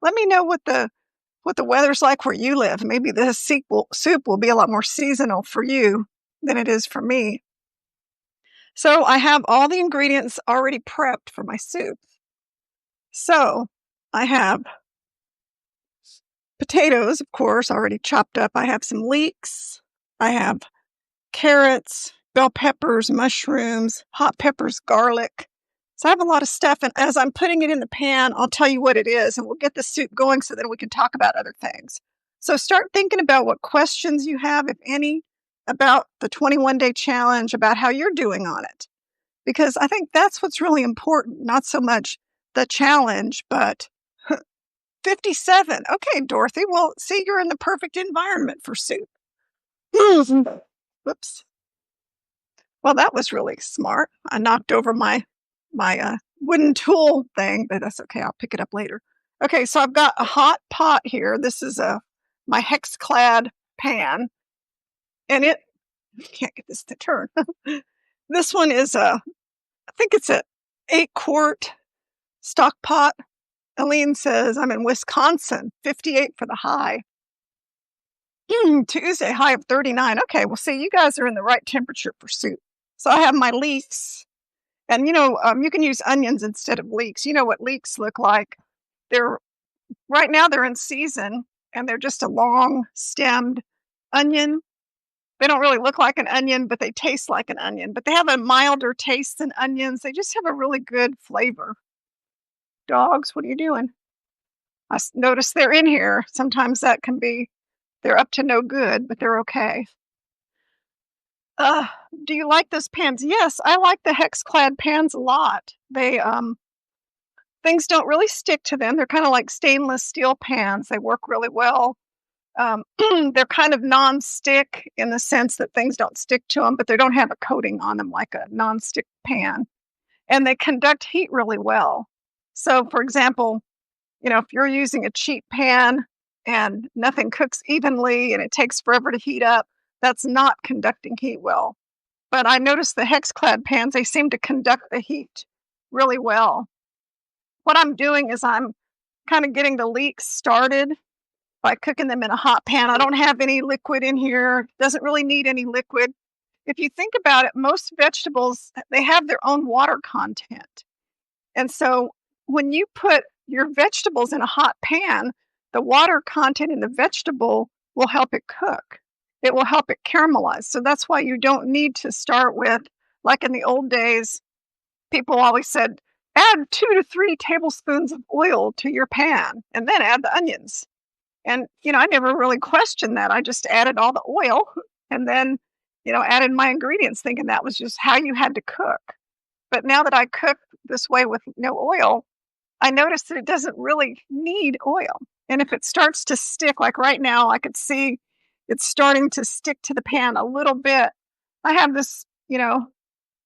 let me know what the weather's like where you live. Maybe the soup will be a lot more seasonal for you than it is for me. So I have all the ingredients already prepped for my soup. So I have potatoes, of course, already chopped up. I have some leeks. I have carrots, bell peppers, mushrooms, hot peppers, garlic. So I have a lot of stuff. And as I'm putting it in the pan, I'll tell you what it is and we'll get the soup going so then we can talk about other things. So start thinking about what questions you have, if any, about the 21-day challenge, about how you're doing on it. Because I think that's what's really important, not so much the challenge, but 57. Okay, Dorothy, well, see, you're in the perfect environment for soup. Whoops. Well, that was really smart. I knocked over my wooden tool thing, but that's okay. I'll pick it up later. Okay, so I've got a hot pot here. This is my hex-clad pan, and I can't get this to turn. This one is I think it's a 8-quart stock pot. Aline says I'm in Wisconsin, 58 for the high. Tuesday, high of 39. Okay, well, see, you guys are in the right temperature for soup. So I have my leeks, and you can use onions instead of leeks. You know what leeks look like. Right now they're in season, and they're just a long-stemmed onion. They don't really look like an onion, but they taste like an onion. But they have a milder taste than onions. They just have a really good flavor. Dogs, what are you doing? I notice they're in here. Sometimes that can be, they're up to no good, but they're okay. Do you like those pans? Yes, I like the hex-clad pans a lot. They, things don't really stick to them. They're kind of like stainless steel pans. They work really well. They're kind of non-stick in the sense that things don't stick to them, but they don't have a coating on them like a non-stick pan. And they conduct heat really well. So, for example, if you're using a cheap pan and nothing cooks evenly and it takes forever to heat up, that's not conducting heat well. But I noticed the hex-clad pans, they seem to conduct the heat really well. What I'm doing is I'm kind of getting the leeks started by cooking them in a hot pan. I don't have any liquid in here. Doesn't really need any liquid. If you think about it, most vegetables, they have their own water content. And so when you put your vegetables in a hot pan, the water content in the vegetable will help it cook. It will help it caramelize. So that's why you don't need to start with, like in the old days, people always said, add 2 to 3 tablespoons of oil to your pan and then add the onions. And, I never really questioned that. I just added all the oil and then, added my ingredients thinking that was just how you had to cook. But now that I cook this way with no oil, I noticed that it doesn't really need oil. And if it starts to stick, like right now, I could see it's starting to stick to the pan a little bit. I have this,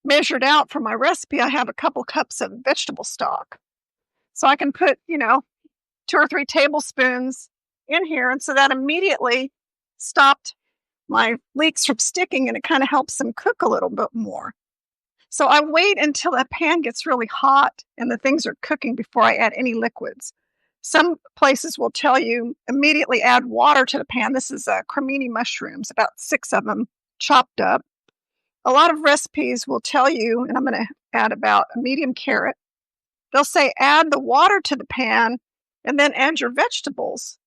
measured out for my recipe. I have a couple cups of vegetable stock. So I can put, 2 or 3 tablespoons in here. And so that immediately stopped my leeks from sticking, and it kind of helps them cook a little bit more. So I wait until that pan gets really hot and the things are cooking before I add any liquids. Some places will tell you immediately add water to the pan. This is cremini mushrooms, about 6 of them chopped up. A lot of recipes will tell you, and I'm going to add about a medium carrot. They'll say add the water to the pan and then add your vegetables.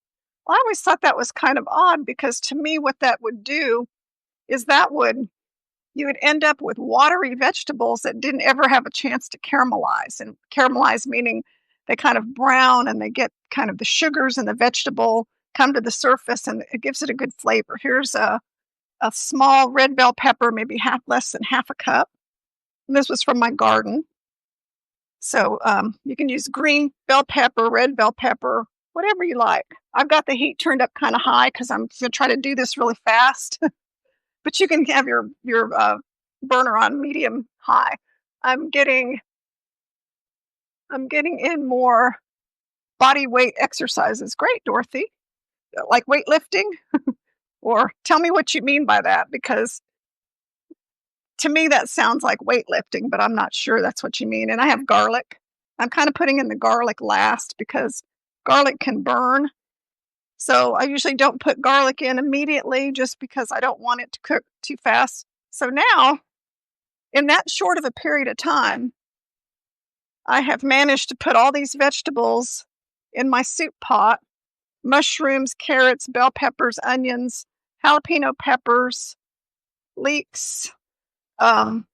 Well, I always thought that was kind of odd because to me what that would do is you would end up with watery vegetables that didn't ever have a chance to caramelize. And caramelize meaning they kind of brown and they get kind of the sugars in the vegetable come to the surface and it gives it a good flavor. Here's a small red bell pepper, maybe less than half a cup. And this was from my garden. So you can use green bell pepper, red bell pepper, whatever you like. I've got the heat turned up kind of high because I'm going to try to do this really fast. But you can have your burner on medium high. I'm getting in more body weight exercises. Great, Dorothy. Like weightlifting? Or tell me what you mean by that, because to me that sounds like weightlifting, but I'm not sure that's what you mean. And I have garlic. I'm kind of putting in the garlic last because Garlic can burn. So I usually don't put garlic in immediately just because I don't want it to cook too fast. So now, in that short of a period of time, I have managed to put all these vegetables in my soup pot: mushrooms, carrots, bell peppers, onions, jalapeno peppers, leeks. Um,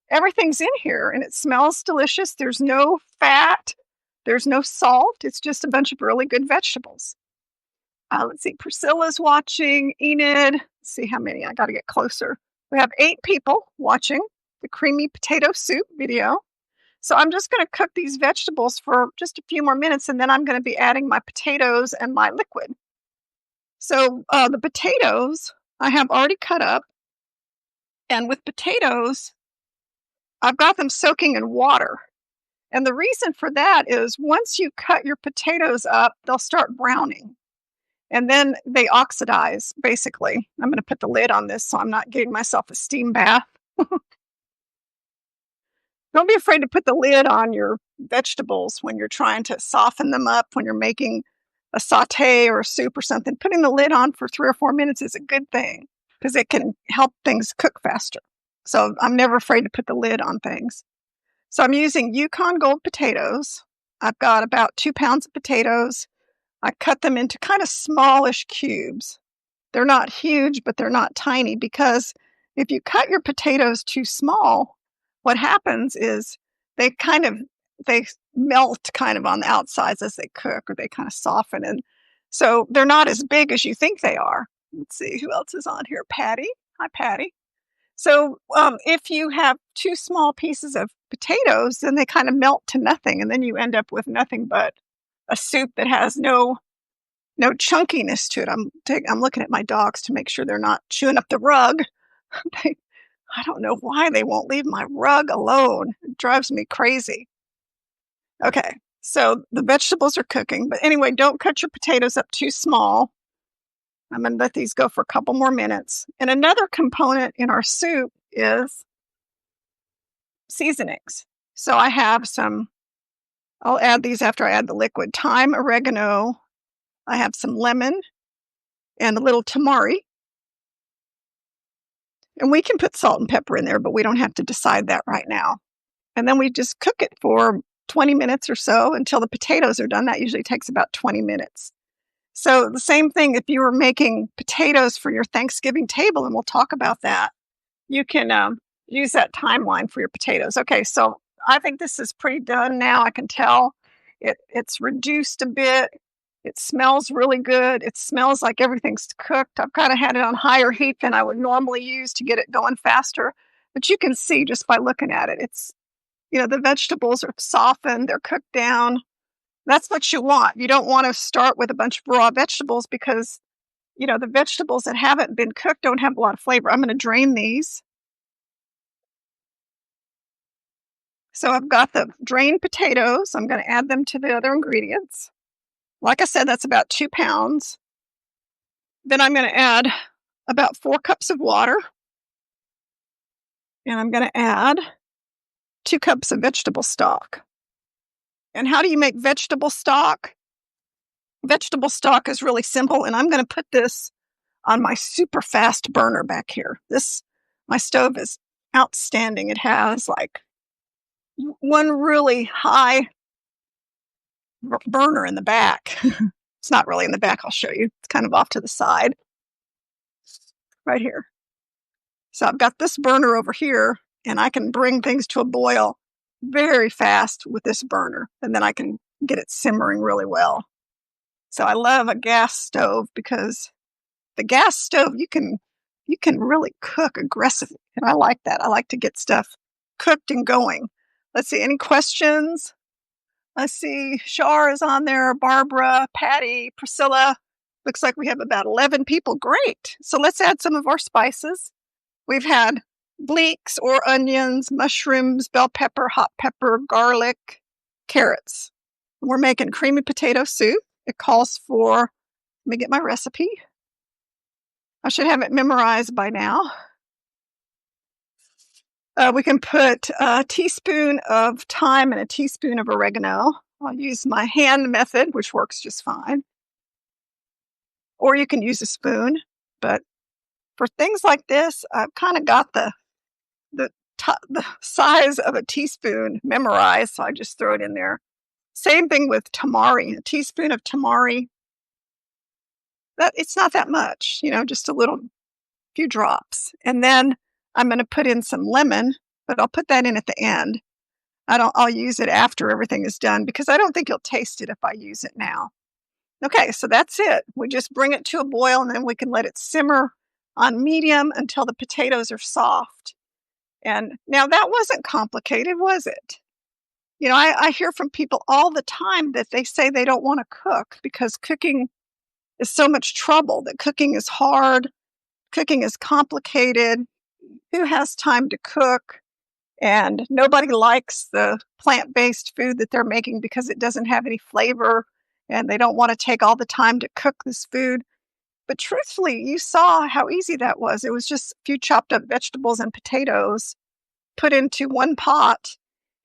Everything's in here and it smells delicious. There's no fat, there's no salt. It's just a bunch of really good vegetables. Let's see, Priscilla's watching, Enid. Let's see how many. I got to get closer. We have 8 people watching the creamy potato soup video. So I'm just going to cook these vegetables for just a few more minutes, and then I'm going to be adding my potatoes and my liquid. So the potatoes I have already cut up, and with potatoes, I've got them soaking in water. And the reason for that is once you cut your potatoes up, they'll start browning. And then they oxidize, basically. I'm going to put the lid on this so I'm not getting myself a steam bath. Don't be afraid to put the lid on your vegetables when you're trying to soften them up, when you're making a saute or a soup or something. Putting the lid on for 3 or 4 minutes is a good thing because it can help things cook faster. So I'm never afraid to put the lid on things. So I'm using Yukon Gold potatoes. I've got about 2 pounds of potatoes. I cut them into kind of smallish cubes. They're not huge, but they're not tiny, because if you cut your potatoes too small, what happens is they melt kind of on the outsides as they cook, or they kind of soften. And so they're not as big as you think they are. Let's see, who else is on here? Patty. Hi, Patty. So if you have 2 small pieces of potatoes, then they kind of melt to nothing. And then you end up with nothing but a soup that has no chunkiness to it. I'm looking at my dogs to make sure they're not chewing up the rug. I don't know why they won't leave my rug alone. It drives me crazy. Okay, so the vegetables are cooking. But anyway, don't cut your potatoes up too small. I'm going to let these go for a couple more minutes. And another component in our soup is seasonings. So I have I'll add these after I add the liquid: thyme, oregano. I have some lemon and a little tamari. And we can put salt and pepper in there, but we don't have to decide that right now. And then we just cook it for 20 minutes or so until the potatoes are done. That usually takes about 20 minutes. So the same thing if you were making potatoes for your Thanksgiving table, and we'll talk about that, you can use that timeline for your potatoes. Okay, so I think this is pretty done now. I can tell it's reduced a bit. It smells really good. It smells like everything's cooked. I've kind of had it on higher heat than I would normally use to get it going faster. But you can see just by looking at it, the vegetables are softened, they're cooked down. That's what you want. You don't want to start with a bunch of raw vegetables because, the vegetables that haven't been cooked don't have a lot of flavor. I'm going to drain these. So I've got the drained potatoes. I'm going to add them to the other ingredients. Like I said, that's about 2 pounds. Then I'm going to add about 4 cups of water. And I'm going to add 2 cups of vegetable stock. And how do you make vegetable stock? Vegetable stock is really simple, and I'm going to put this on my super fast burner back here. My stove is outstanding. It has like one really high burner in the back. It's not really in the back. I'll show you. It's kind of off to the side right here. So I've got this burner over here, and I can bring things to a boil very fast with this burner, and then I can get it simmering really well. So I love a gas stove because the gas stove, you can really cook aggressively, and I like that. I like to get stuff cooked and going. Let's see, any questions? Let's see, Shar is on there, Barbara, Patty, Priscilla. Looks like we have about 11 people. Great. So let's add some of our spices. We've had leeks or onions, mushrooms, bell pepper, hot pepper, garlic, carrots. We're making creamy potato soup. It calls for, let me get my recipe. I should have it memorized by now. We can put a teaspoon of thyme and a teaspoon of oregano. I'll use my hand method, which works just fine. Or you can use a spoon. But for things like this, I've kind of got the the size of a teaspoon memorized, so I just throw it in there. Same thing with tamari. A teaspoon of tamari, that it's not that much, just a little few drops. And then I'm going to put in some lemon, but I'll put that in at the end. I'll use it after everything is done because I don't think you'll taste it if I use it now. Okay, so that's it. We just bring it to a boil and then we can let it simmer on medium until the potatoes are soft. And now that wasn't complicated, was it? I hear from people all the time that they say they don't want to cook because cooking is so much trouble, that cooking is hard, cooking is complicated. Who has time to cook? And nobody likes the plant-based food that they're making because it doesn't have any flavor, and they don't want to take all the time to cook this food. But truthfully, you saw how easy that was. It was just a few chopped up vegetables and potatoes put into one pot,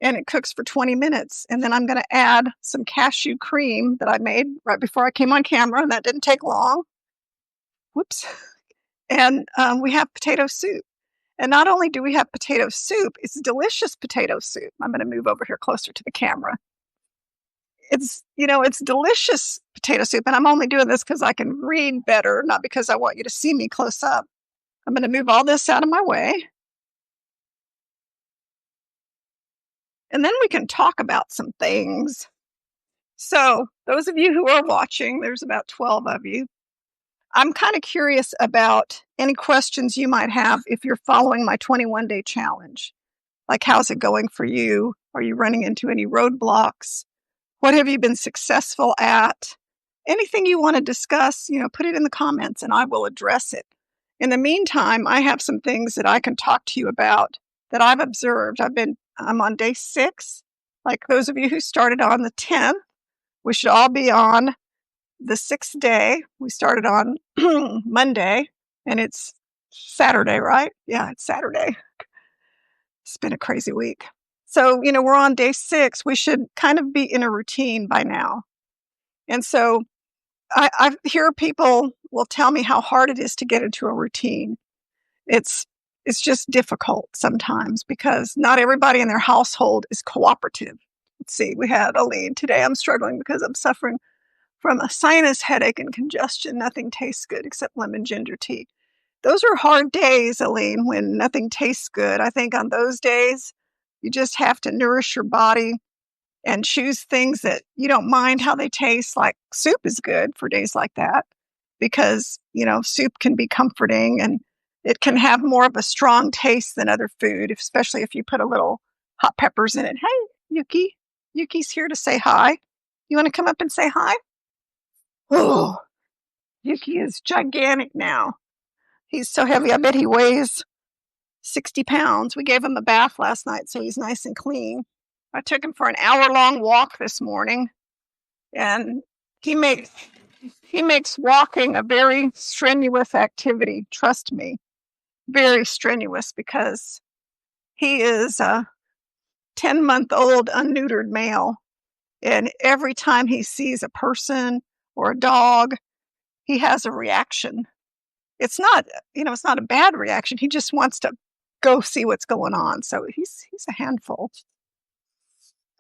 and it cooks for 20 minutes. And then I'm going to add some cashew cream that I made right before I came on camera, and that didn't take long. Whoops. And we have potato soup. And not only do we have potato soup, it's delicious potato soup. I'm going to move over here closer to the camera. It's delicious potato soup. And I'm only doing this because I can read better, not because I want you to see me close up. I'm going to move all this out of my way. And then we can talk about some things. So those of you who are watching, there's about 12 of you. I'm kind of curious about any questions you might have if you're following my 21-day challenge. Like, how's it going for you? Are you running into any roadblocks? What have you been successful at? Anything you want to discuss, put it in the comments and I will address it. In the meantime, I have some things that I can talk to you about that I've observed. I'm on day 6. Like those of you who started on the 10th, we should all be on the 6th day. We started on Monday and it's Saturday, right? Yeah, it's Saturday. It's been a crazy week. So, we're on day 6. We should kind of be in a routine by now. And so I hear people will tell me how hard it is to get into a routine. It's just difficult sometimes because not everybody in their household is cooperative. Let's see, we had Aline today. I'm struggling because I'm suffering from a sinus headache and congestion. Nothing tastes good except lemon ginger tea. Those are hard days, Aline, when nothing tastes good. I think on those days, you just have to nourish your body and choose things that you don't mind how they taste. Like soup is good for days like that because, soup can be comforting and it can have more of a strong taste than other food, especially if you put a little hot peppers in it. Hey, Yuki. Yuki's here to say hi. You want to come up and say hi? Oh, Yuki is gigantic now. He's so heavy. I bet he weighs 60 pounds. We gave him a bath last night, so he's nice and clean. I took him for an hour-long walk this morning, and he makes walking a very strenuous activity. Trust me, very strenuous, because he is a 10-month-old unneutered male, and every time he sees a person or a dog, he has a reaction. It's not a bad reaction. He just wants to go see what's going on. So he's a handful.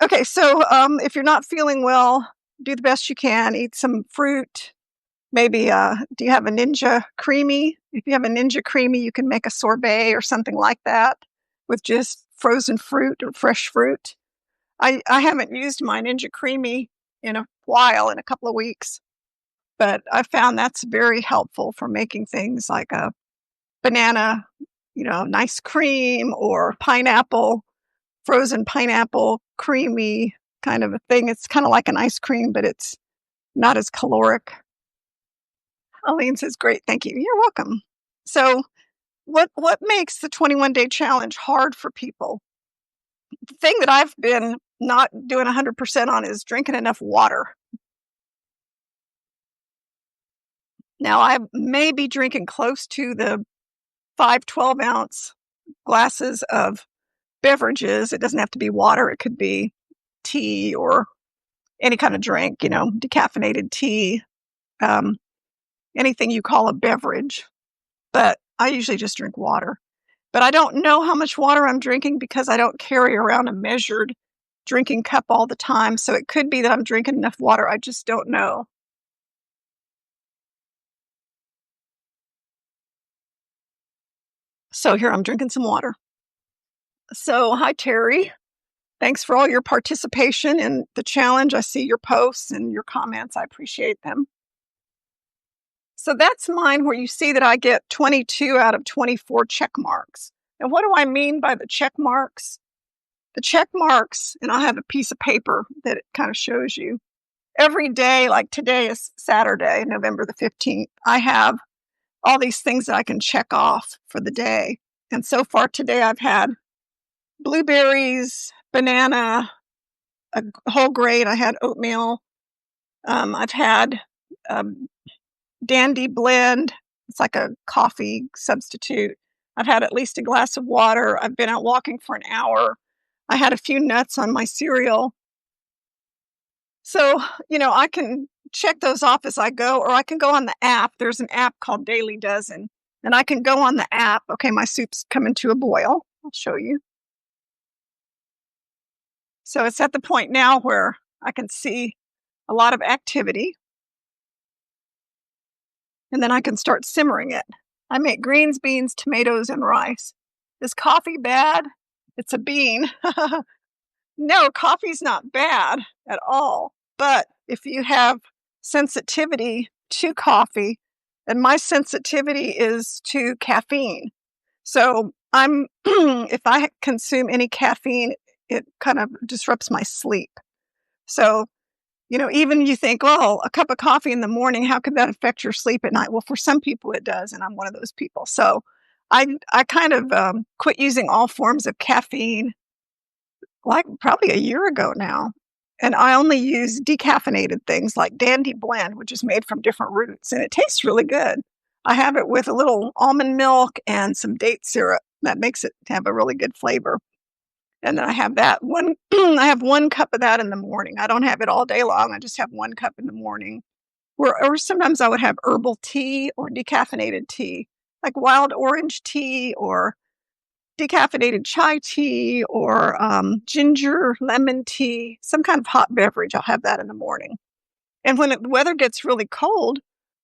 Okay, so if you're not feeling well, do the best you can. Eat some fruit. Maybe, do you have a Ninja Creamy? If you have a Ninja Creamy, you can make a sorbet or something like that with just frozen fruit or fresh fruit. I haven't used my Ninja Creamy in a while, in a couple of weeks, but I found that's very helpful for making things like a banana, nice cream, or pineapple, frozen pineapple, creamy kind of a thing. It's kind of like an ice cream, but it's not as caloric. Aline says, great, thank you. You're welcome. So what makes the 21-day challenge hard for people? The thing that I've been not doing 100% on is drinking enough water. Now, I may be drinking close to the 5 12-ounce glasses of beverages. It doesn't have to be water. It could be tea or any kind of drink, decaffeinated tea, um, anything you call a beverage. But I usually just drink water. But I don't know how much water I'm drinking because I don't carry around a measured drinking cup all the time. So it could be that I'm drinking enough water. I just don't know. So here I'm drinking some water. So, hi, Terry. Thanks for all your participation in the challenge. I see your posts and your comments. I appreciate them. So that's mine where you see that I get 22 out of 24 check marks. And what do I mean by the check marks? The check marks, and I have a piece of paper that it kind of shows you. Every day, like today is Saturday, November the 15th, I have all these things that I can check off for the day. And so far today, I've had blueberries, banana, a whole grain. I had oatmeal. I've had Dandy blend. It's like a coffee substitute. I've had at least a glass of water. I've been out walking for an hour. I had a few nuts on my cereal. So, I can check those off as I go, or I can go on the app. There's an app called Daily Dozen, and I can go on the app. Okay, my soup's coming to a boil. I'll show you. So it's at the point now where I can see a lot of activity, and then I can start simmering it. I make greens, beans, tomatoes, and rice. Is coffee bad? It's a bean. No, coffee's not bad at all. But if you have sensitivity to coffee, and my sensitivity is to caffeine. So if I consume any caffeine, it kind of disrupts my sleep. So, even you think, well, a cup of coffee in the morning, how could that affect your sleep at night? Well, for some people it does, and I'm one of those people. So I kind of quit using all forms of caffeine like probably a year ago now. And I only use decaffeinated things like Dandy Blend, which is made from different roots, and it tastes really good. I have it with a little almond milk and some date syrup. That makes it have a really good flavor. And then I have that one. I have 1 cup of that in the morning. I don't have it all day long. I just have 1 cup in the morning. Or sometimes I would have herbal tea or decaffeinated tea, like wild orange tea or decaffeinated chai tea or ginger lemon tea, some kind of hot beverage. I'll have that in the morning. And when the weather gets really cold,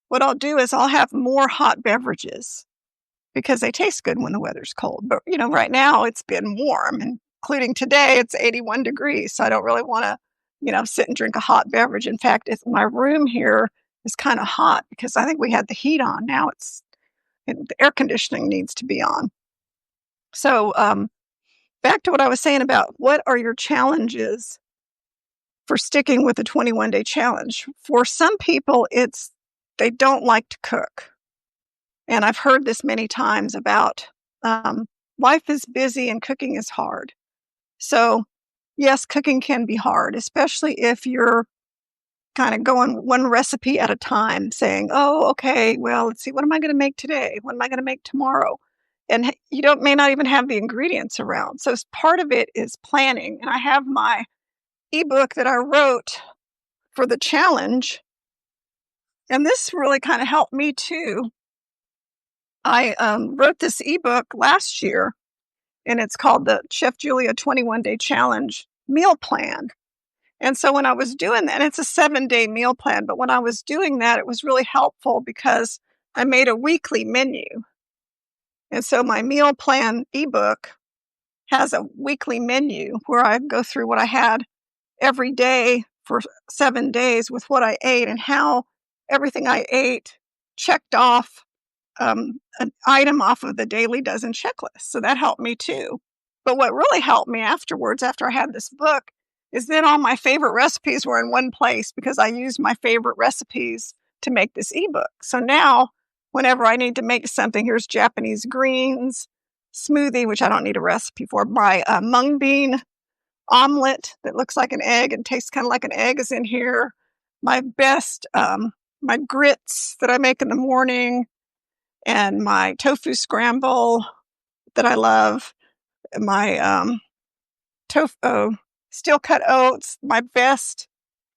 what I'll do is I'll have more hot beverages because they taste good when the weather's cold. But, right now it's been warm, and including today, it's 81 degrees. So I don't really want to, sit and drink a hot beverage. In fact, my room here is kind of hot because I think we had the heat on. Now the air conditioning needs to be on. So back to what I was saying about what are your challenges for sticking with the 21-day challenge. For some people, they don't like to cook. And I've heard this many times about life is busy and cooking is hard. So yes, cooking can be hard, especially if you're kind of going one recipe at a time, saying, oh, okay, well, let's see, what am I going to make today? What am I going to make tomorrow? And you may not even have the ingredients around. So part of it is planning. And I have my ebook that I wrote for the challenge. And this really kind of helped me too. I wrote this ebook last year, and it's called the Chef Julia 21-Day Challenge Meal Plan. And so when I was doing that, and it's a 7-day meal plan, but when I was doing that, it was really helpful because I made a weekly menu. And so my meal plan ebook has a weekly menu where I go through what I had every day for 7 days with what I ate and how everything I ate checked off an item off of the Daily Dozen checklist. So that helped me too. But what really helped me afterwards, after I had this book, is then all my favorite recipes were in one place because I used my favorite recipes to make this ebook. So now, whenever I need to make something, here's Japanese greens smoothie, which I don't need a recipe for. My mung bean omelet that looks like an egg and tastes kind of like an egg is in here. My best, my grits that I make in the morning, and my tofu scramble that I love, my tofu steel cut oats, my best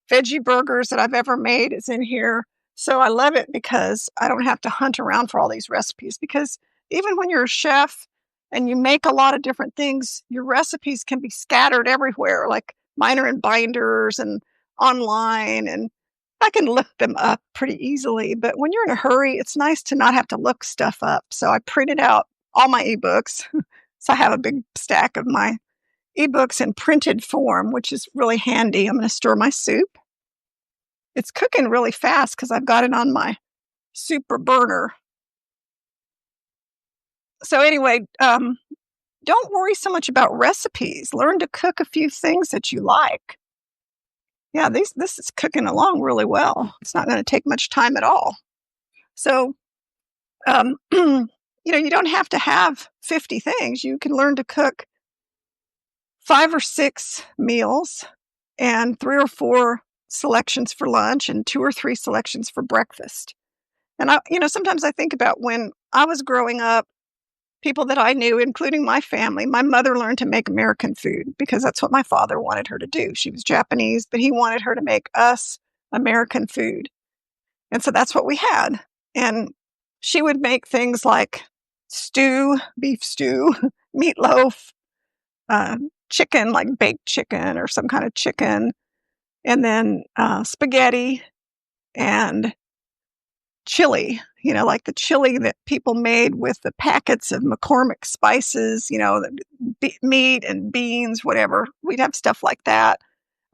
veggie burgers that I've ever made is in here. So I love it because I don't have to hunt around for all these recipes. Because even when you're a chef and you make a lot of different things, your recipes can be scattered everywhere. Like mine are in binders and online, and I can look them up pretty easily. But when you're in a hurry, it's nice to not have to look stuff up. So I printed out all my ebooks. So I have a big stack of my ebooks in printed form, which is really handy. I'm going to stir my soup. It's cooking really fast because I've got it on my super burner. So anyway, don't worry so much about recipes. Learn to cook a few things that you like. Yeah, this is cooking along really well. It's not going to take much time at all. So, you don't have to have 50 things. You can learn to cook 5 or 6 meals and 3 or 4 selections for lunch and 2 or 3 selections for breakfast. And sometimes I think about when I was growing up, people that I knew, including my family, my mother learned to make American food because that's what my father wanted her to do. She was Japanese, but he wanted her to make us American food. And so that's what we had. And she would make things like stew, beef stew, meatloaf, chicken, like baked chicken or some kind of chicken, and then spaghetti and chili, like the chili that people made with the packets of McCormick spices, meat and beans, whatever. We'd have stuff like that.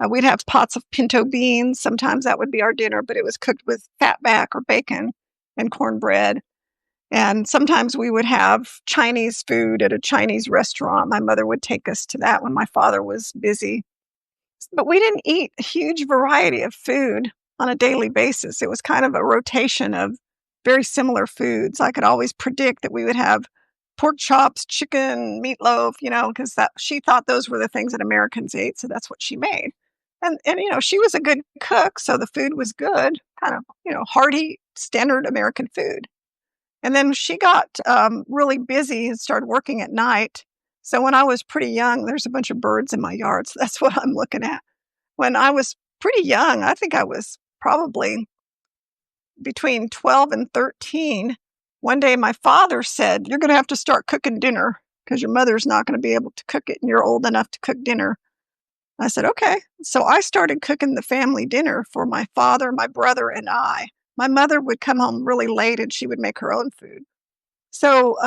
We'd have pots of pinto beans. Sometimes that would be our dinner, but it was cooked with fatback or bacon and cornbread. And sometimes we would have Chinese food at a Chinese restaurant. My mother would take us to that when my father was busy. But we didn't eat a huge variety of food on a daily basis. It was kind of a rotation of very similar foods. I could always predict that we would have pork chops, chicken, meatloaf, because she thought those were the things that Americans ate, so that's what she made. And she was a good cook, so the food was good, kind of, hearty, standard American food. And then she got really busy and started working at night. So when I was pretty young, there's a bunch of birds in my yard, so that's what I'm looking at. When I was pretty young, I think I was probably between 12 and 13. One day my father said, "You're going to have to start cooking dinner because your mother's not going to be able to cook it and you're old enough to cook dinner." I said, "Okay." So I started cooking the family dinner for my father, my brother, and I. My mother would come home really late and she would make her own food. So,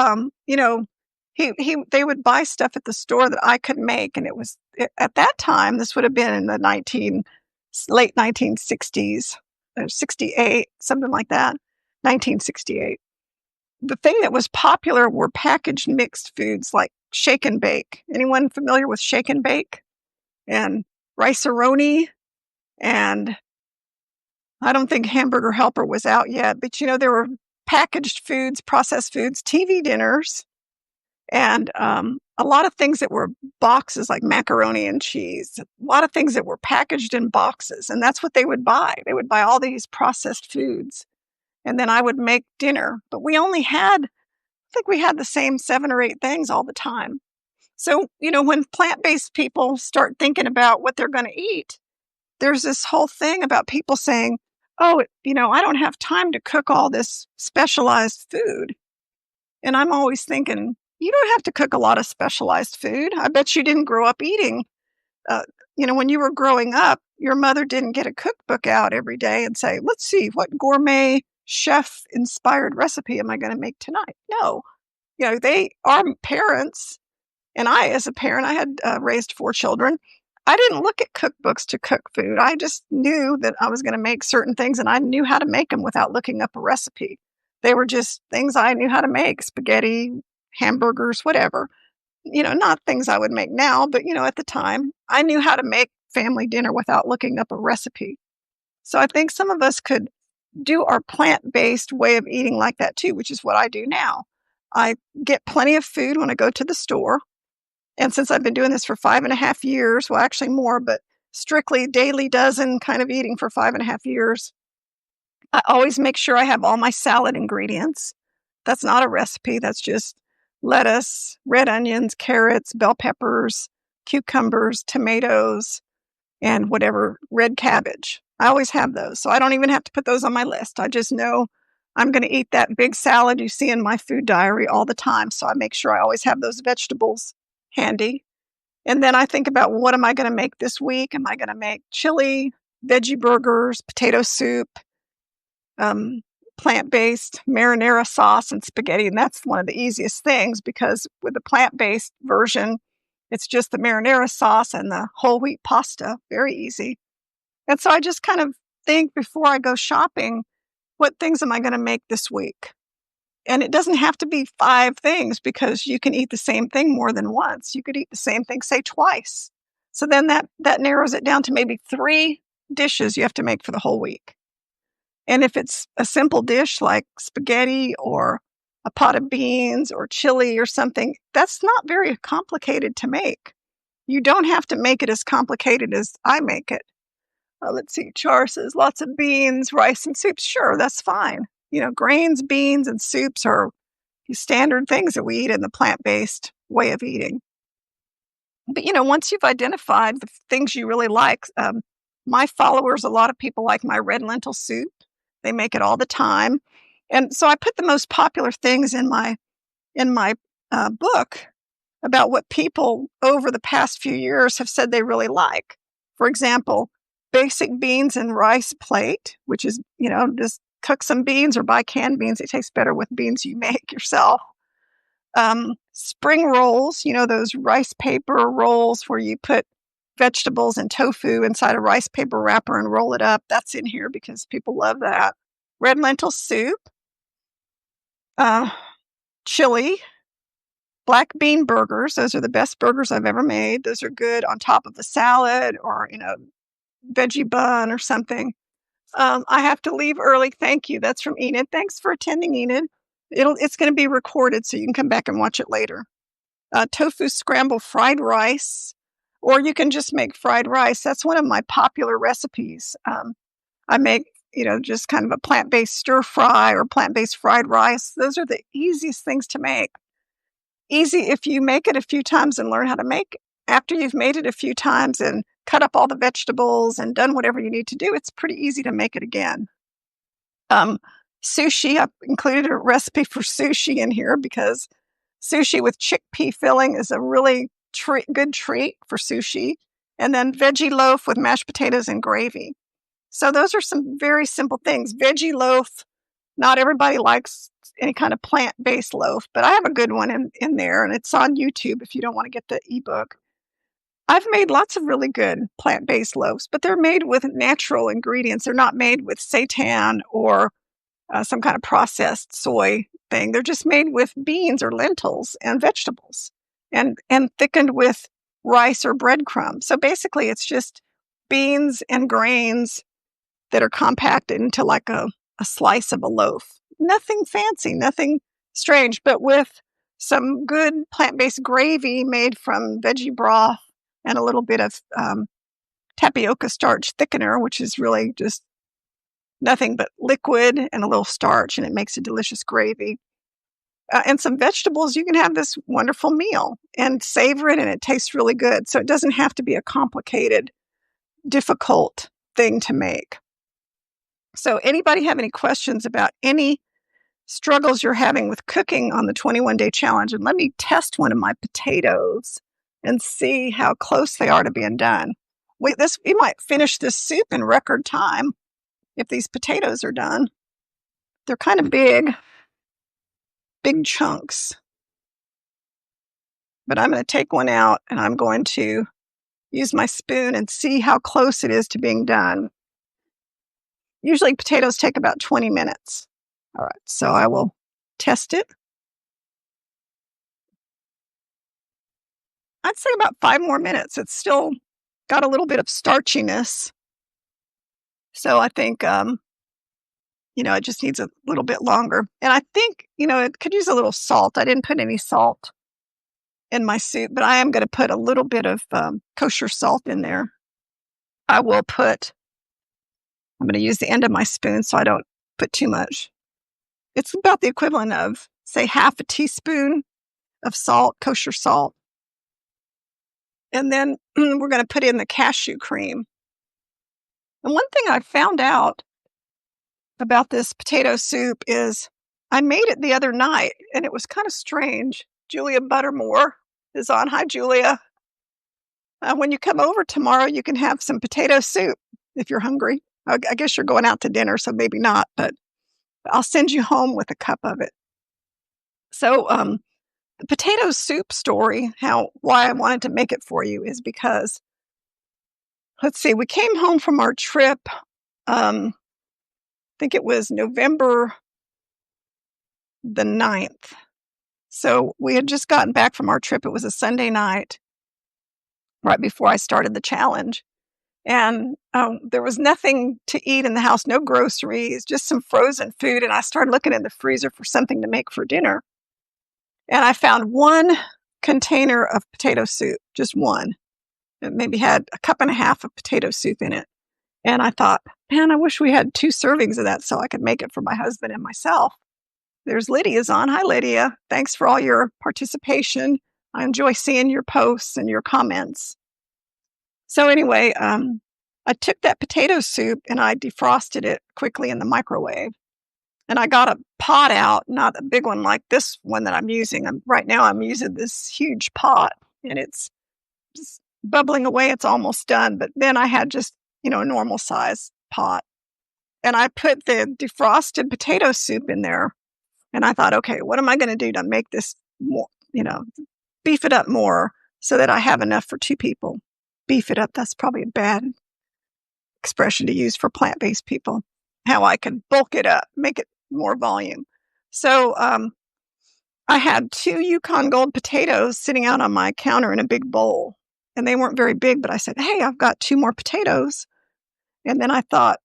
they would buy stuff at the store that I could make. And at that time, this would have been in the late 1960s, 68, something like that, 1968. The thing that was popular were packaged mixed foods like shake and bake. Anyone familiar with shake and bake? And rice-a-roni, and I don't think Hamburger Helper was out yet, but there were packaged foods, processed foods, TV dinners, and a lot of things that were boxes like macaroni and cheese, a lot of things that were packaged in boxes, and that's what they would buy. They would buy all these processed foods, and then I would make dinner. But I think we had the same 7 or 8 things all the time. So, when plant-based people start thinking about what they're going to eat, there's this whole thing about people saying, "Oh, I don't have time to cook all this specialized food." And I'm always thinking, you don't have to cook a lot of specialized food. I bet you didn't grow up eating. When you were growing up, your mother didn't get a cookbook out every day and say, "Let's see, what gourmet chef-inspired recipe am I going to make tonight?" No. They are parents. And I, as a parent, I had raised 4 children. I didn't look at cookbooks to cook food. I just knew that I was going to make certain things, and I knew how to make them without looking up a recipe. They were just things I knew how to make: spaghetti, hamburgers, whatever. Not things I would make now, but, at the time, I knew how to make family dinner without looking up a recipe. So I think some of us could do our plant-based way of eating like that too, which is what I do now. I get plenty of food when I go to the store. And since I've been doing this for 5.5 years, well, actually more, but strictly daily dozen kind of eating for 5.5 years, I always make sure I have all my salad ingredients. That's not a recipe. That's just lettuce, red onions, carrots, bell peppers, cucumbers, tomatoes, and whatever red cabbage. I always have those, so I don't even have to put those on my list. I just know I'm gonna eat that big salad you see in my food diary all the time, so I make sure I always have those vegetables handy. And then I think about, what am I gonna make this week? Am I gonna make chili, veggie burgers, potato soup, um, plant-based marinara sauce, and spaghetti? And that's one of the easiest things, because with the plant-based version, it's just the marinara sauce and the whole wheat pasta. Very easy. And so I just kind of think before I go shopping, what things am I gonna make this week? And it doesn't have to be 5 things, because you can eat the same thing more than once. You could eat the same thing, say, twice. So then that narrows it down to maybe 3 dishes you have to make for the whole week. And if it's a simple dish like spaghetti or a pot of beans or chili or something, that's not very complicated to make. You don't have to make it as complicated as I make it. Let's see, Char says lots of beans, rice, and soups. Sure, that's fine. Grains, beans, and soups are standard things that we eat in the plant-based way of eating. But, once you've identified the things you really like, my followers, a lot of people like my red lentil soup. They make it all the time. And so I put the most popular things in my book about what people over the past few years have said they really like. For example, basic beans and rice plate, which is, just cook some beans or buy canned beans. It tastes better with beans you make yourself. Spring rolls, those rice paper rolls where you put vegetables and tofu inside a rice paper wrapper and roll it up. That's in here because people love that. Red lentil soup, chili, black bean burgers. Those are the best burgers I've ever made. Those are good on top of the salad or, veggie bun or something. I have to leave early. Thank you. That's from Enid. Thanks for attending, Enid. It's going to be recorded, so you can come back and watch it later. Tofu scramble fried rice, or you can just make fried rice. That's one of my popular recipes. I make, just kind of a plant-based stir fry or plant-based fried rice. Those are the easiest things to make. Easy if you make it a few times and learn how to make it. After you've made it a few times and cut up all the vegetables and done whatever you need to do, it's pretty easy to make it again. Sushi, I've included a recipe for sushi in here because sushi with chickpea filling is a really good treat for sushi. And then veggie loaf with mashed potatoes and gravy. So those are some very simple things. Veggie loaf, not everybody likes any kind of plant-based loaf, but I have a good one in there, and it's on YouTube if you don't want to get the ebook. I've made lots of really good plant-based loaves, but they're made with natural ingredients. They're not made with seitan or some kind of processed soy thing. They're just made with beans or lentils and vegetables and thickened with rice or breadcrumbs. So basically, it's just beans and grains that are compacted into like a slice of a loaf. Nothing fancy, nothing strange, but with some good plant-based gravy made from veggie broth and a little bit of tapioca starch thickener, which is really just nothing but liquid and a little starch, and it makes a delicious gravy. And some vegetables, you can have this wonderful meal and savor it, and it tastes really good. So it doesn't have to be a complicated, difficult thing to make. So anybody have any questions about any struggles you're having with cooking on the 21-day challenge? And let me test one of my potatoes and see how close they are to being done. We might finish this soup in record time if these potatoes are done. They're kind of big chunks. But I'm going to take one out and I'm going to use my spoon and see how close it is to being done. Usually potatoes take about 20 minutes. All right, so I will test it. I'd say about 5 more minutes. It's still got a little bit of starchiness. So I think, it just needs a little bit longer. And I think, it could use a little salt. I didn't put any salt in my soup, but I am going to put a little bit of kosher salt in there. I'm going to use the end of my spoon so I don't put too much. It's about the equivalent of, say, half a teaspoon of salt, kosher salt. And then we're going to put in the cashew cream. And one thing I found out about this potato soup is I made it the other night, and it was kind of strange. Julia Buttermore is on. Hi, Julia. When you come over tomorrow, you can have some potato soup if you're hungry. I guess you're going out to dinner, so maybe not, but I'll send you home with a cup of it. So the potato soup story, why I wanted to make it for you is because, let's see, we came home from our trip, I think it was November the 9th. So we had just gotten back from our trip. It was a Sunday night right before I started the challenge. And there was nothing to eat in the house, no groceries, just some frozen food. And I started looking in the freezer for something to make for dinner. And I found one container of potato soup, just one. It maybe had a cup and a half of potato soup in it. And I thought, man, I wish we had 2 servings of that so I could make it for my husband and myself. There's Lydia's on. Hi, Lydia. Thanks for all your participation. I enjoy seeing your posts and your comments. So anyway, I took that potato soup and I defrosted it quickly in the microwave. And I got a pot out, not a big one like this one that I'm using. Right now I'm using this huge pot, and it's just bubbling away. It's almost done. But then I had just, a normal size pot. And I put the defrosted potato soup in there. And I thought, okay, what am I going to do to make this more, beef it up more so that I have enough for 2 people? Beef it up, that's probably a bad expression to use for plant-based people. How I can bulk it up, make it more volume. So I had 2 Yukon Gold potatoes sitting out on my counter in a big bowl. And they weren't very big, but I said, hey, I've got 2 more potatoes. And then I thought,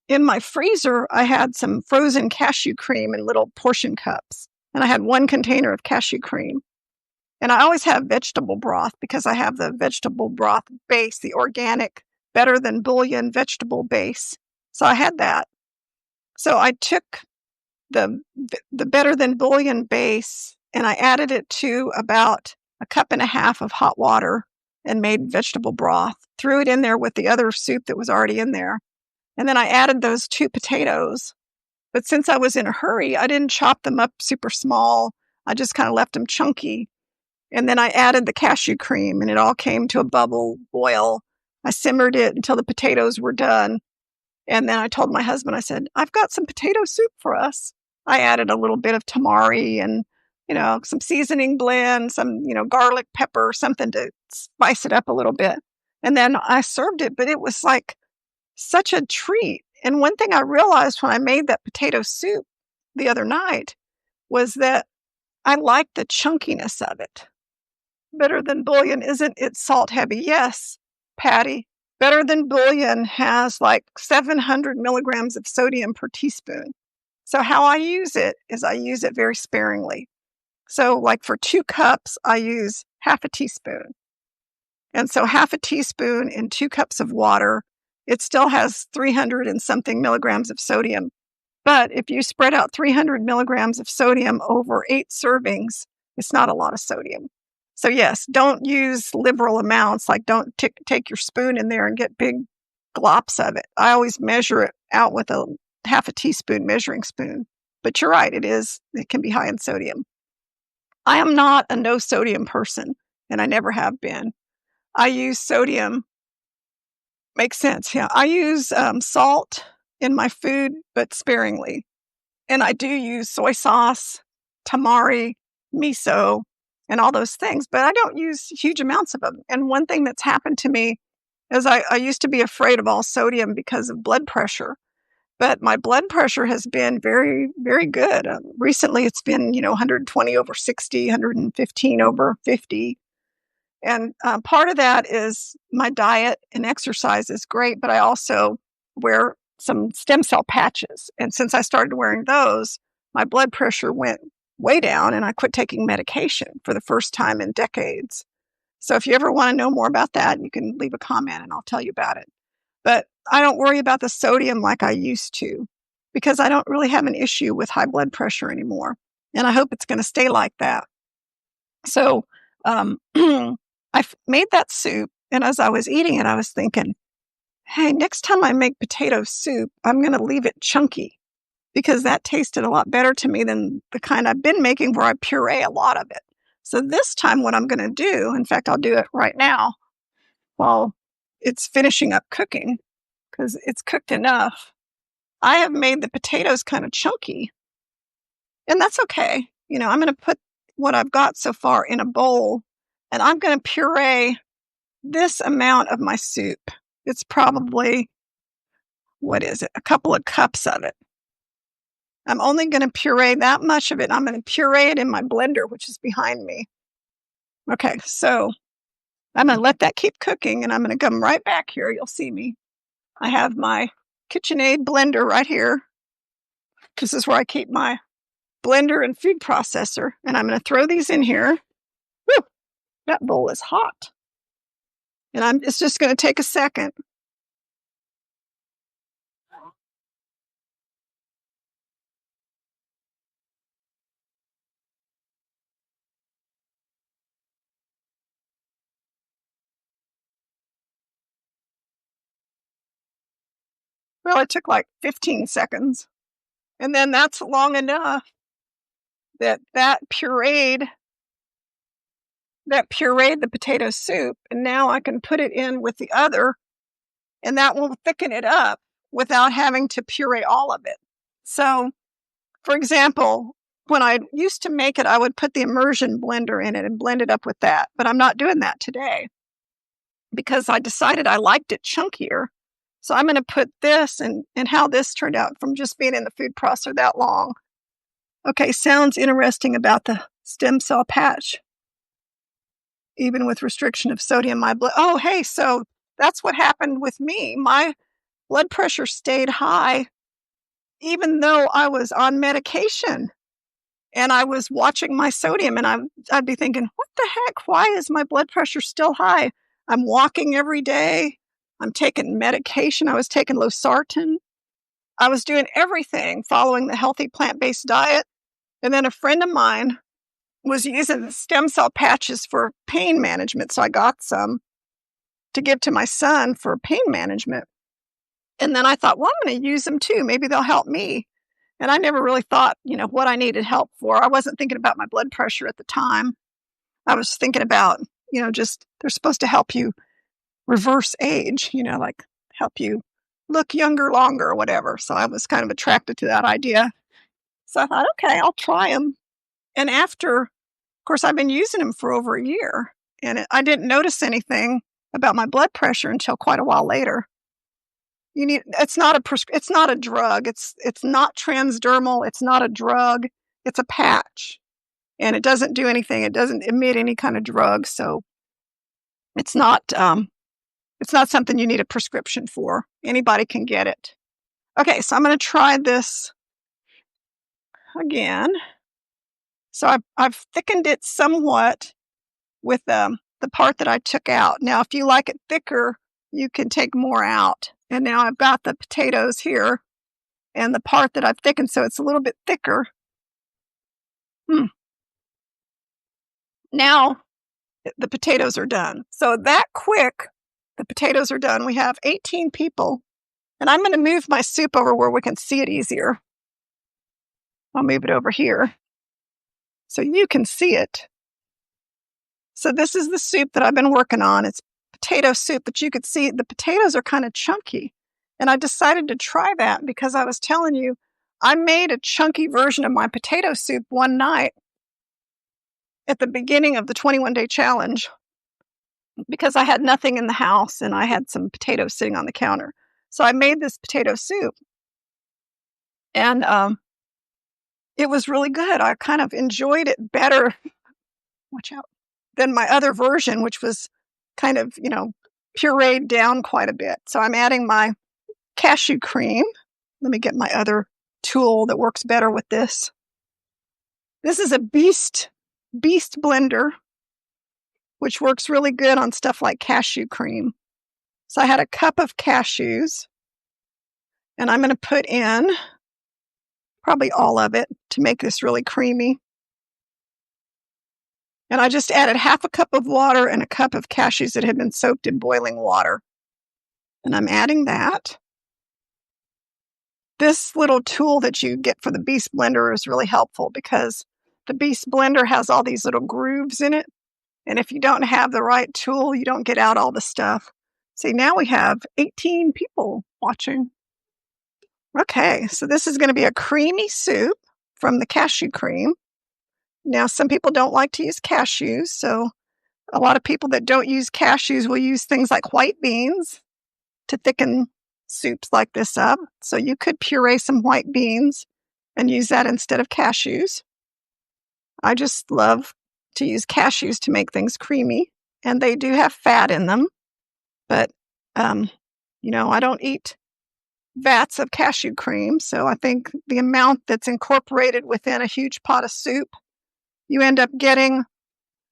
in my freezer, I had some frozen cashew cream in little portion cups. And I had 1 container of cashew cream. And I always have vegetable broth because I have the vegetable broth base, the organic, better than bouillon vegetable base. So I had that. So I took the better than bouillon base and I added it to about a cup and a half of hot water and made vegetable broth, threw it in there with the other soup that was already in there. And then I added those 2 potatoes. But since I was in a hurry, I didn't chop them up super small. I just kind of left them chunky. And then I added the cashew cream and it all came to a bubble boil. I simmered it until the potatoes were done. And then I told my husband, I said, I've got some potato soup for us. I added a little bit of tamari and, some seasoning blend, some, garlic pepper, something to spice it up a little bit. And then I served it, but it was like such a treat. And one thing I realized when I made that potato soup the other night was that I like the chunkiness of it. Better than bouillon, isn't it salt heavy? Yes, Patty. Better than bouillon has like 700 milligrams of sodium per teaspoon. So how I use it is I use it very sparingly. So like for 2 cups, I use half a teaspoon. And so half a teaspoon in 2 cups of water, it still has 300 and something milligrams of sodium. But if you spread out 300 milligrams of sodium over 8 servings, it's not a lot of sodium. So yes, don't use liberal amounts, like don't take your spoon in there and get big glops of it. I always measure it out with a half a teaspoon measuring spoon. But you're right, it can be high in sodium. I am not a no sodium person, and I never have been. I use sodium. Makes sense, yeah. I use salt in my food, but sparingly. And I do use soy sauce, tamari, miso, and all those things, but I don't use huge amounts of them. And one thing that's happened to me is I used to be afraid of all sodium because of blood pressure, but my blood pressure has been very, very good. Recently, it's been, 120 over 60, 115 over 50. And part of that is my diet and exercise is great, but I also wear some stem cell patches. And since I started wearing those, my blood pressure went way down and I quit taking medication for the first time in decades. So if you ever want to know more about that, you can leave a comment and I'll tell you about it. But I don't worry about the sodium like I used to because I don't really have an issue with high blood pressure anymore. And I hope it's going to stay like that. So made that soup, and as I was eating it, I was thinking, hey, next time I make potato soup, I'm going to leave it chunky because that tasted a lot better to me than the kind I've been making where I puree a lot of it. So this time, what I'm going to do, in fact, I'll do it right now while it's finishing up cooking because it's cooked enough. I have made the potatoes kind of chunky, and that's okay. I'm going to put what I've got so far in a bowl, and I'm going to puree this amount of my soup. It's probably, what is it, a couple of cups of it. I'm only going to puree that much of it. I'm going to puree it in my blender, which is behind me. Okay, so I'm going to let that keep cooking, and I'm going to come right back here. You'll see me. I have my KitchenAid blender right here. This is where I keep my blender and food processor, and I'm going to throw these in here. Woo, that bowl is hot. And it's just going to take a second. Well, it took like 15 seconds. And then that's long enough that pureed the potato soup. And now I can put it in with the other, and that will thicken it up without having to puree all of it. So, for example, when I used to make it, I would put the immersion blender in it and blend it up with that. But I'm not doing that today because I decided I liked it chunkier. So I'm going to put this and how this turned out from just being in the food processor that long. Okay, sounds interesting about the stem cell patch. Even with restriction of sodium, my blood. Oh, hey, so that's what happened with me. My blood pressure stayed high even though I was on medication, and I was watching my sodium, and I'd be thinking, what the heck? Why is my blood pressure still high? I'm walking every day. I'm taking medication. I was taking losartan. I was doing everything following the healthy plant-based diet. And then a friend of mine was using the stem cell patches for pain management. So I got some to give to my son for pain management. And then I thought, well, I'm going to use them too. Maybe they'll help me. And I never really thought, what I needed help for. I wasn't thinking about my blood pressure at the time. I was thinking about, just they're supposed to help you reverse age, like help you look younger longer or whatever. So I was kind of attracted to that idea. So I thought, okay, I'll try them. And after, of course, I've been using them for over a year, and I didn't notice anything about my blood pressure until quite a while later. It's not a drug. It's not transdermal. It's not a drug. It's a patch, and it doesn't do anything. It doesn't emit any kind of drug. So it's not something you need a prescription for. Anybody can get it. Okay, so I'm going to try this again. So I've thickened it somewhat with the part that I took out. Now, if you like it thicker, you can take more out. And now I've got the potatoes here and the part that I've thickened, so it's a little bit thicker. Now the potatoes are done. So that quick, the potatoes are done. We have 18 people, and I'm going to move my soup over where we can see it easier. I'll move it over here so you can see it. So this is the soup that I've been working on. It's potato soup, but you could see the potatoes are kind of chunky. And I decided to try that because I was telling you, I made a chunky version of my potato soup one night at the beginning of the 21-day challenge because I had nothing in the house and I had some potatoes sitting on the counter. So I made this potato soup, and it was really good. I kind of enjoyed it better, watch out, than my other version, which was kind of, pureed down quite a bit. So I'm adding my cashew cream. Let me get my other tool that works better with this. This is a Beast blender, which works really good on stuff like cashew cream. So I had a cup of cashews, and I'm going to put in probably all of it to make this really creamy. And I just added half a cup of water and a cup of cashews that had been soaked in boiling water. And I'm adding that. This little tool that you get for the Beast Blender is really helpful because the Beast Blender has all these little grooves in it. And if you don't have the right tool, you don't get out all the stuff. See, now we have 18 people watching. Okay, so this is going to be a creamy soup from the cashew cream. Now, some people don't like to use cashews, so a lot of people that don't use cashews will use things like white beans to thicken soups like this up. So you could puree some white beans and use that instead of cashews. I just love to use cashews to make things creamy, and they do have fat in them, but I don't eat vats of cashew cream, so I think the amount that's incorporated within a huge pot of soup, you end up getting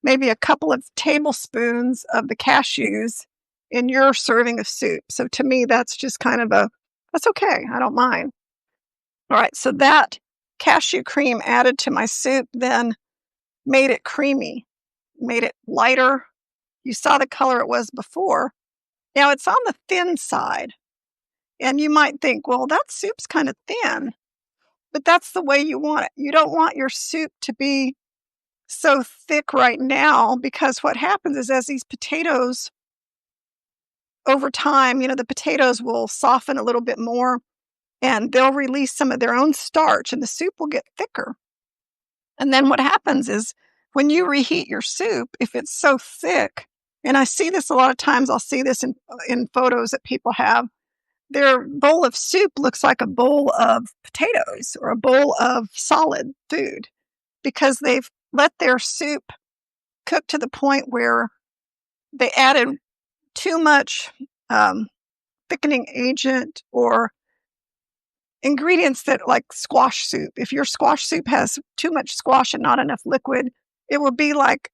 maybe a couple of tablespoons of the cashews in your serving of soup. So to me, that's just kind of that's okay. I don't mind. All right, so that cashew cream added to my soup then made it creamy, made it lighter. You saw the color it was before. Now it's on the thin side. And you might think, well, that soup's kind of thin, but that's the way you want it. You don't want your soup to be so thick right now because what happens is as these potatoes, over time, the potatoes will soften a little bit more and they'll release some of their own starch and the soup will get thicker. And then what happens is when you reheat your soup, if it's so thick, and I see this a lot of times, I'll see this in photos that people have, their bowl of soup looks like a bowl of potatoes or a bowl of solid food because they've let their soup cook to the point where they added too much thickening agent or ingredients that like squash soup. If your squash soup has too much squash and not enough liquid, it will be like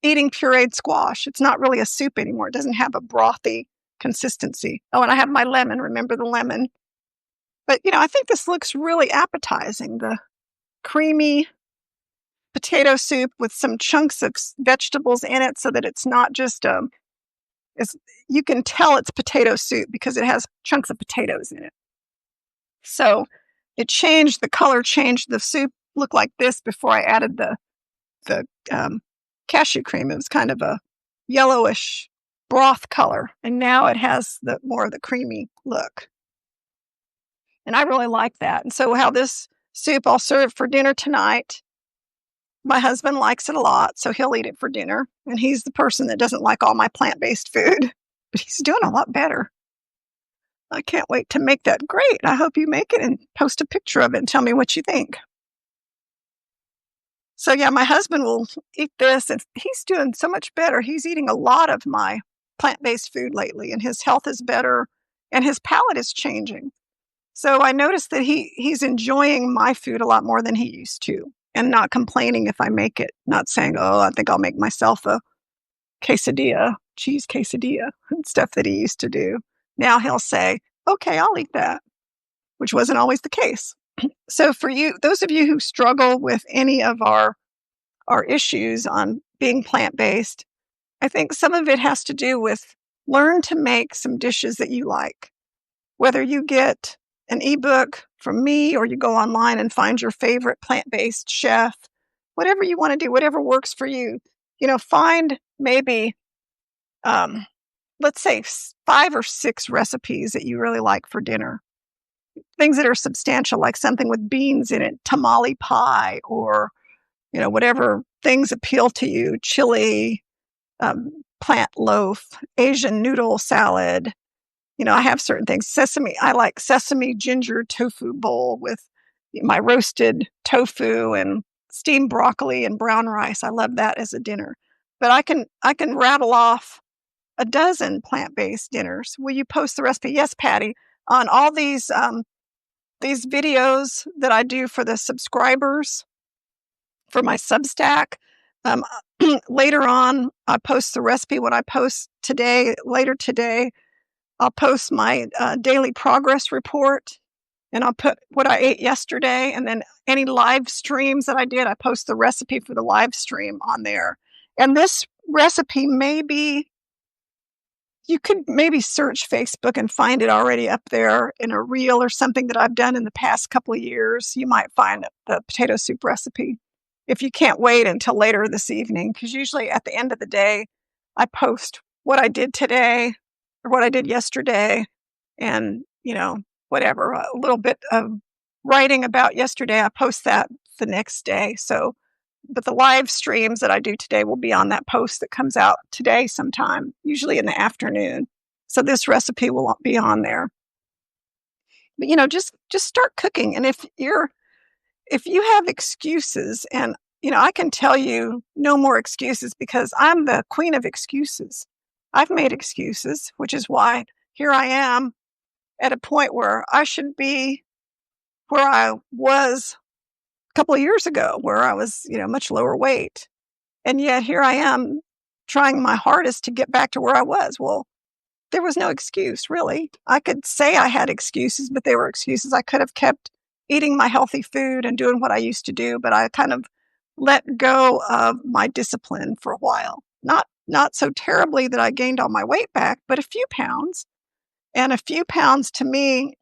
eating pureed squash. It's not really a soup anymore. It doesn't have a brothy consistency. Oh, and I have my lemon. Remember the lemon? But, I think this looks really appetizing. The creamy potato soup with some chunks of vegetables in it so that it's not just, you can tell it's potato soup because it has chunks of potatoes in it. So the color changed. The soup looked like this before I added the cashew cream. It was kind of a yellowish broth color, and now it has more of the creamy look. And I really like that. And so how this soup I'll serve for dinner tonight. My husband likes it a lot, so he'll eat it for dinner. And he's the person that doesn't like all my plant-based food, but he's doing a lot better. I can't wait to make that. Great. I hope you make it and post a picture of it and tell me what you think. So yeah, my husband will eat this and he's doing so much better. He's eating a lot of my plant-based food lately and his health is better and his palate is changing. So I noticed that he's enjoying my food a lot more than he used to and not complaining if I make it, not saying, oh, I think I'll make myself a quesadilla, cheese quesadilla and stuff that he used to do. Now he'll say, okay, I'll eat that, which wasn't always the case. So for you, those of you who struggle with any of our issues on being plant-based, I think some of it has to do with learn to make some dishes that you like. Whether you get an ebook from me or you go online and find your favorite plant-based chef, whatever you want to do, whatever works for you, find maybe, let's say 5 or 6 recipes that you really like for dinner. Things that are substantial, like something with beans in it, tamale pie, or, whatever things appeal to you, chili, plant loaf, Asian noodle salad. I have certain things. I like sesame ginger tofu bowl with my roasted tofu and steamed broccoli and brown rice. I love that as a dinner. But I can rattle off a dozen plant-based dinners. Will you post the recipe? Yes, Patty. On all these videos that I do for the subscribers for my Substack. Later on, I post the recipe. When I post later today, I'll post my daily progress report and I'll put what I ate yesterday. And then any live streams that I did, I post the recipe for the live stream on there. And this recipe you could maybe search Facebook and find it already up there in a reel or something that I've done in the past couple of years. You might find the potato soup recipe if you can't wait until later this evening, because usually at the end of the day, I post what I did today or what I did yesterday and, whatever, a little bit of writing about yesterday. I post that the next day. But the live streams that I do today will be on that post that comes out today sometime, usually in the afternoon. So this recipe will be on there. But just start cooking. And if you have excuses, and I can tell you no more excuses because I'm the queen of excuses. I've made excuses, which is why here I am at a point where I should be where I was a couple of years ago, where I was, much lower weight. And yet here I am trying my hardest to get back to where I was. Well, there was no excuse, really. I could say I had excuses, but they were excuses. I could have kept eating my healthy food and doing what I used to do, but I kind of let go of my discipline for a while. Not so terribly that I gained all my weight back, but a few pounds. And a few pounds to me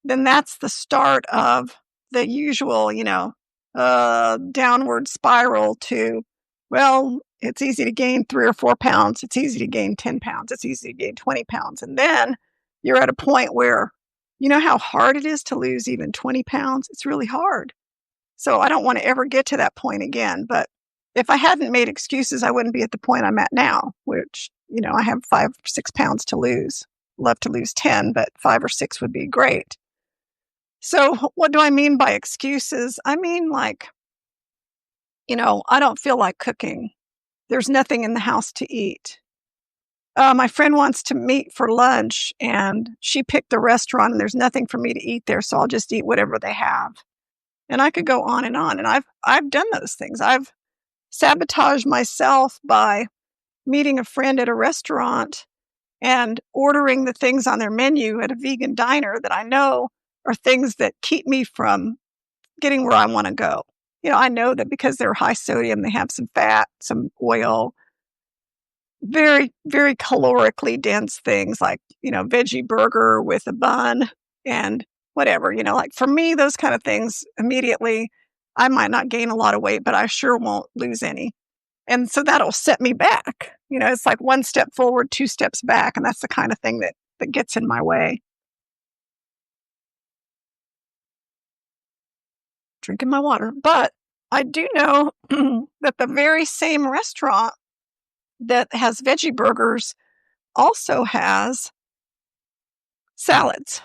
then that's the start of the usual, downward spiral to, well, it's easy to gain 3 or 4 pounds. It's easy to gain 10 pounds. It's easy to gain 20 pounds. And then you're at a point where, you know how hard it is to lose even 20 pounds? It's really hard. So I don't want to ever get to that point again. But if I hadn't made excuses, I wouldn't be at the point I'm at now, which, I have 5 or 6 pounds to lose. Love to lose 10, but 5 or 6 would be great. So what do I mean by excuses? I mean, like, I don't feel like cooking. There's nothing in the house to eat. My friend wants to meet for lunch and she picked the restaurant and there's nothing for me to eat there. So I'll just eat whatever they have. And I could go on. And I've done those things. I've sabotaged myself by meeting a friend at a restaurant and ordering the things on their menu at a vegan diner that I know are things that keep me from getting where I want to go. I know that because they're high sodium, they have some fat, some oil, very, very calorically dense things like, veggie burger with a bun and whatever, like for me, those kind of things immediately, I might not gain a lot of weight, but I sure won't lose any. And so that'll set me back. It's like 1 step forward, 2 steps back. And that's the kind of thing that gets in my way. Drinking my water. But I do know that the very same restaurant that has veggie burgers also has salads.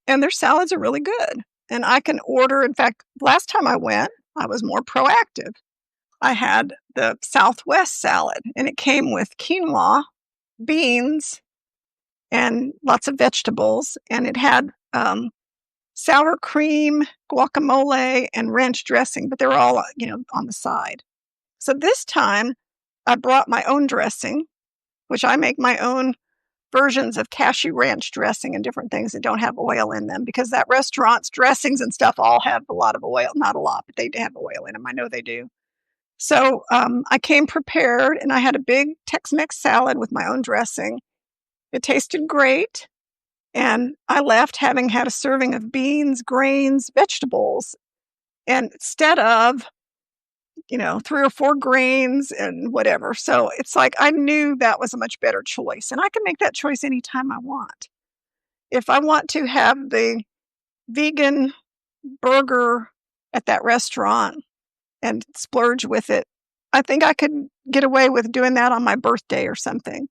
And their salads are really good. And I can order, in fact, last time I went, I was more proactive. I had the Southwest salad, and it came with quinoa, beans, and lots of vegetables. And it had sour cream, guacamole, and ranch dressing, but they were all, on the side. So this time I brought my own dressing, which I make my own versions of cashew ranch dressing and different things that don't have oil in them, because that restaurant's dressings and stuff all have a lot of oil. Not a lot, but they have oil in them. I know they do. So I came prepared and I had a big Tex-Mex salad with my own dressing. It tasted great. And I left having had a serving of beans, grains, vegetables. And instead of, 3 or 4 grains and whatever. So it's like I knew that was a much better choice. And I can make that choice anytime I want. If I want to have the vegan burger at that restaurant and splurge with it, I think I could get away with doing that on my birthday or something.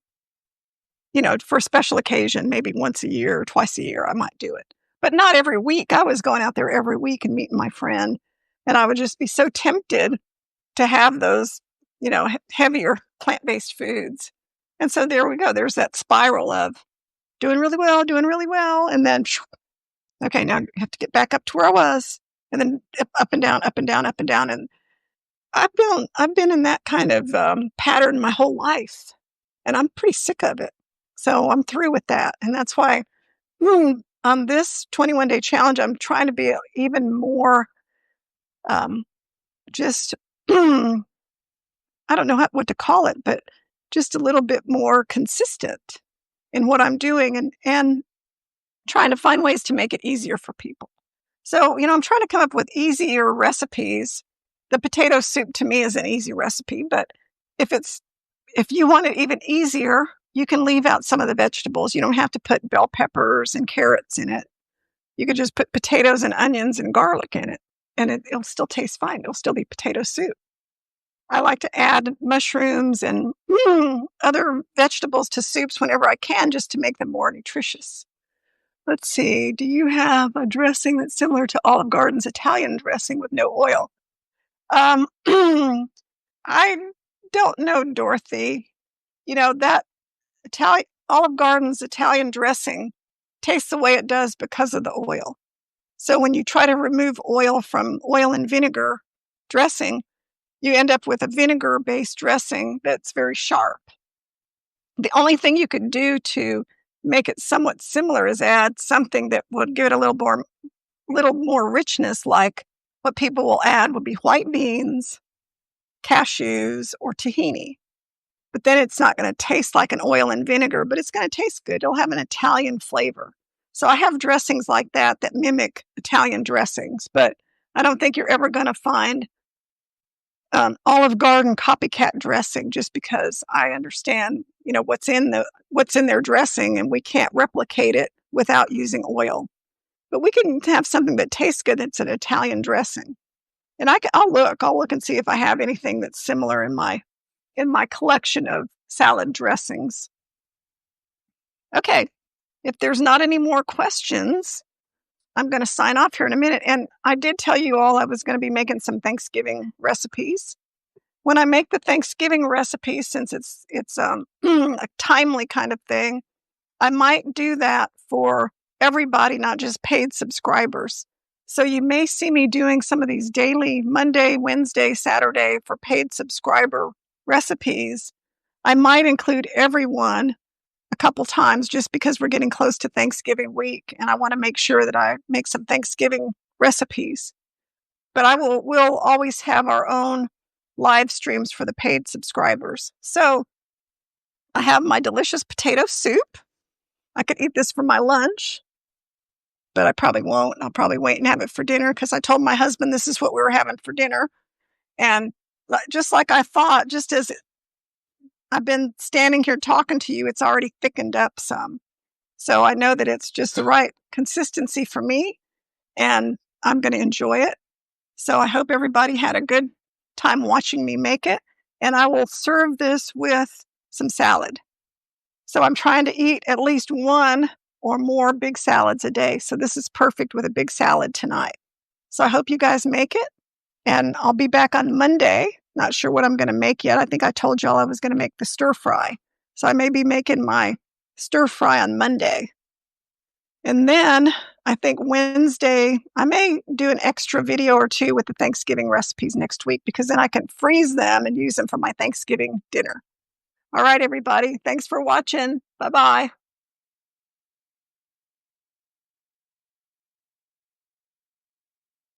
For a special occasion, maybe once a year or twice a year, I might do it. But not every week. I was going out there every week and meeting my friend. And I would just be so tempted to have those, heavier plant-based foods. And so there we go. There's that spiral of doing really well. And then, okay, now I have to get back up to where I was. And then up and down, up and down, up and down. And I've been in that kind of pattern my whole life. And I'm pretty sick of it. So I'm through with that. And that's why on this 21-day challenge, I'm trying to be even more just, I don't know what to call it, but just a little bit more consistent in what I'm doing and trying to find ways to make it easier for people. So, I'm trying to come up with easier recipes. The potato soup to me is an easy recipe, but if you want it even easier, you can leave out some of the vegetables. You don't have to put bell peppers and carrots in it. You could just put potatoes and onions and garlic in it, and it'll still taste fine. It'll still be potato soup. I like to add mushrooms and other vegetables to soups whenever I can, just to make them more nutritious. Let's see. Do you have a dressing that's similar to Olive Garden's Italian dressing with no oil? Um, I don't know, Dorothy. That Olive Garden's Italian dressing tastes the way it does because of the oil. So when you try to remove oil from oil and vinegar dressing, you end up with a vinegar-based dressing that's very sharp. The only thing you could do to make it somewhat similar is add something that would give it a little more richness, like what people will add would be white beans, cashews, or tahini. But then it's not going to taste like an oil and vinegar, but it's going to taste good. It'll have an Italian flavor. So I have dressings like that mimic Italian dressings, but I don't think you're ever going to find Olive Garden copycat dressing, just because I understand, what's in their dressing, and we can't replicate it without using oil. But we can have something that tastes good that's an Italian dressing. And I'll look and see if I have anything that's similar in my collection of salad dressings. Okay, if there's not any more questions, I'm going to sign off here in a minute. And I did tell you all I was going to be making some Thanksgiving recipes. When I make the Thanksgiving recipes, since it's a timely kind of thing, I might do that for everybody, not just paid subscribers. So you may see me doing some of these daily Monday, Wednesday, Saturday for paid subscriber recipes. I might include everyone a couple times, just because we're getting close to Thanksgiving week, and I want to make sure that I make some Thanksgiving recipes. But we'll always have our own live streams for the paid subscribers. So I have my delicious potato soup. I could eat this for my lunch, but I probably won't. I'll probably wait and have it for dinner, because I told my husband this is what we were having for dinner. And just like I thought, just as I've been standing here talking to you, it's already thickened up some. So I know that it's just the right consistency for me, and I'm going to enjoy it. So I hope everybody had a good time watching me make it. And I will serve this with some salad. So I'm trying to eat at least one or more big salads a day. So this is perfect with a big salad tonight. So I hope you guys make it. And I'll be back on Monday. Not sure what I'm going to make yet. I think I told y'all I was going to make the stir fry. So I may be making my stir fry on Monday. And then I think Wednesday, I may do an extra video or two with the Thanksgiving recipes next week, because then I can freeze them and use them for my Thanksgiving dinner. All right, everybody. Thanks for watching. Bye-bye.